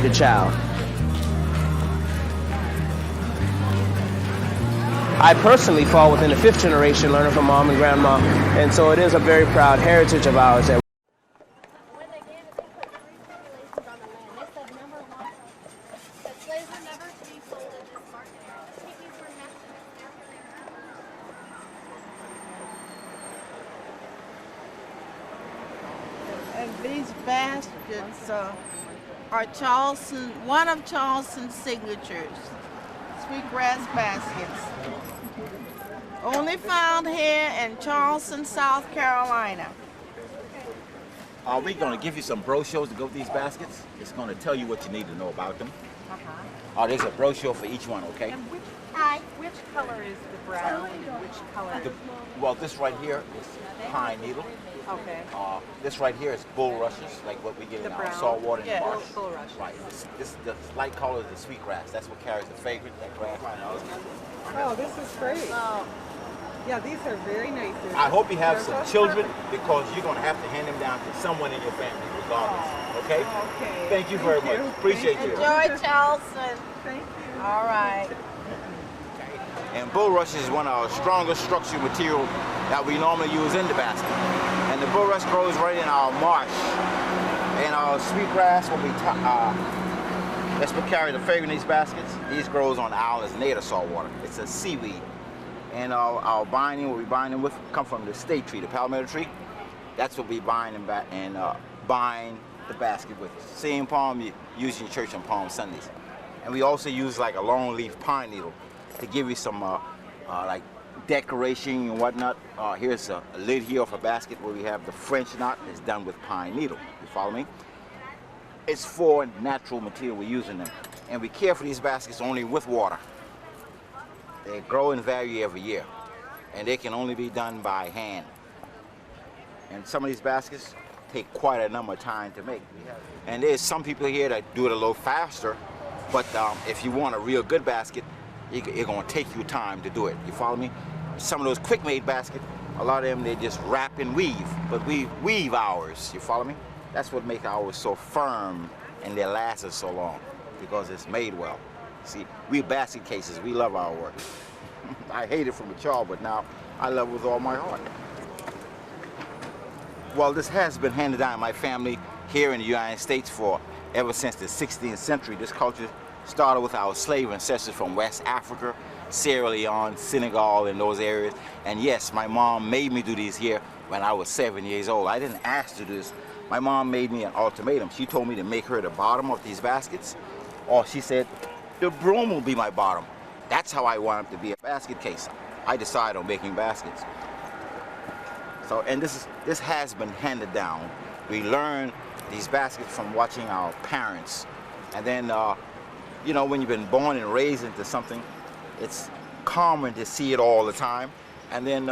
the child. I personally fall within the 5th generation learner from mom and grandma, and so it is a very proud heritage of ours. That when they gave it, they put 3 stipulations on the land. They said, number 1, that slaves were never to be sold in this market. Piggies were nested after they And these baskets are Charleston, one of Charleston's signatures, Sweetgrass baskets. Only found here in Charleston, South Carolina. Are we going to give you some brochures to go with these baskets? It's going to tell you what you need to know about them. Oh, there's a brochure for each one, okay? And which color is the brown and which color? Well, this right here is pine needle. Okay. This right here is bulrushes, like what we get in our salt water in the marsh. Bulrush. Right. This the light color is the sweetgrass. That's what carries the fragrance, that grass. Oh, this is great. Oh. Yeah, these are very nice. I hope you have some children because you're going to have to hand them down to someone in your family regardless. Okay? Okay. Thank you very much. Appreciate you. Enjoy Charleston. Thank you. All right. And bulrush is one of our strongest structural material that we normally use in the basket. And the bulrush grows right in our marsh. And our sweetgrass, that's what carry the fragrance in these baskets. These grows on the islands native saltwater. It's a seaweed. And our binding, what we bind them with, come from the state tree, the palmetto tree. That's what we bind them back and bind the basket with. Same palm you use in church on Palm Sundays. And we also use like a long leaf pine needle to give you some like decoration and whatnot. Here's a lid here of a basket where we have the French knot that's done with pine needle. You follow me? It's for natural material we're using them. And we care for these baskets only with water. They grow and vary every year. And they can only be done by hand. And some of these baskets take quite a number of time to make. And there's some people here that do it a little faster, but if you want a real good basket, it's going to take you time to do it. You follow me? Some of those quick-made baskets, a lot of them, they just wrap and weave, but we weave ours. You follow me? That's what makes ours so firm and they last us so long, because it's made well. See, we basket cases, we love our work. I hate it from a child, but now I love it with all my heart. Well, this has been handed down in my family here in the United States for ever since the 16th century. This culture started with our slave ancestors from West Africa, Sierra Leone, Senegal, and those areas. And yes, my mom made me do these here when I was 7 years old. I didn't ask to do this. My mom made me an ultimatum. She told me to make her the bottom of these baskets, or she said, the broom will be my bottom. That's how I want it to be a basket case. I decided on making baskets. So, and this has been handed down. We learned these baskets from watching our parents. And then, you know, when you've been born and raised into something, it's common to see it all the time. And then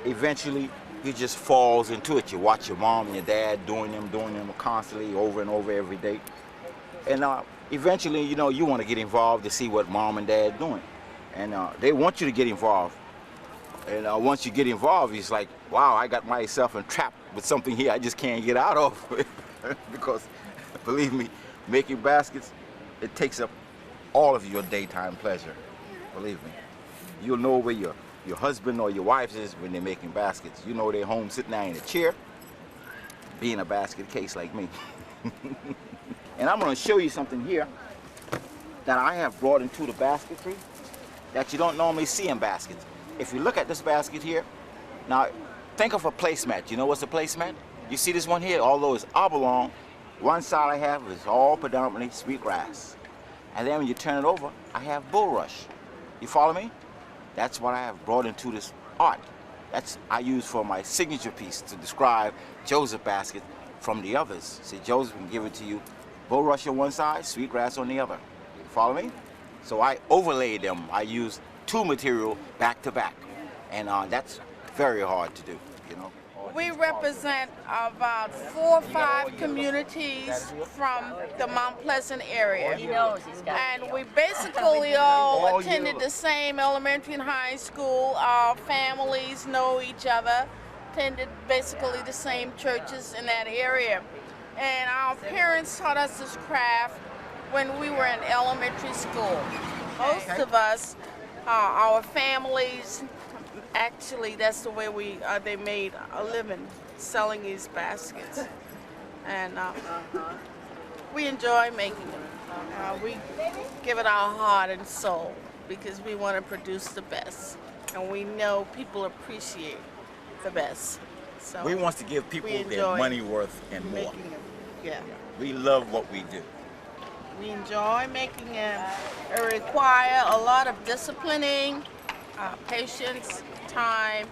eventually you just falls into it. You watch your mom and your dad doing them constantly over and over every day. And eventually, you know, you want to get involved to see what mom and dad doing. And they want you to get involved. And once you get involved, it's like, wow, I got myself entrapped with something here I just can't get out of. Because, believe me, making baskets, it takes up all of your daytime pleasure. Believe me. You'll know where your husband or your wife is when they're making baskets. You know they're home sitting there in a chair, being a basket case like me. And I'm going to show you something here that I have brought into the basketry that you don't normally see in baskets. If you look at this basket here, now think of a placemat. You know what's a placemat? You see this one here, although it's oblong, one side I have is all predominantly sweetgrass. And then when you turn it over, I have bulrush. You follow me? That's what I have brought into this art. That's I use for my signature piece to describe Joseph basket from the others. See, Joseph can give it to you bulrush on one side, sweetgrass on the other. You follow me? So I overlaid them. I use two material back to back. And that's very hard to do, you know. We represent about 4 or 5 communities from the Mount Pleasant area. And we basically all attended the same elementary and high school. Our families know each other, attended basically the same churches in that area. And our parents taught us this craft when we were in elementary school. Most of us, our families, actually that's the way they made a living selling these baskets. And we enjoy making them. We give it our heart and soul because we want to produce the best. And we know people appreciate the best. So We want to give people we their enjoy money worth and more. making them. Yeah. We love what we do. We enjoy making them. It requires a lot of disciplining, patience, time,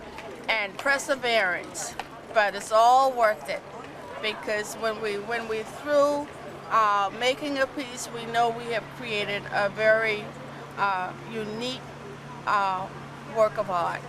and perseverance. But it's all worth it because when we're through making a piece, we know we have created a very unique work of art.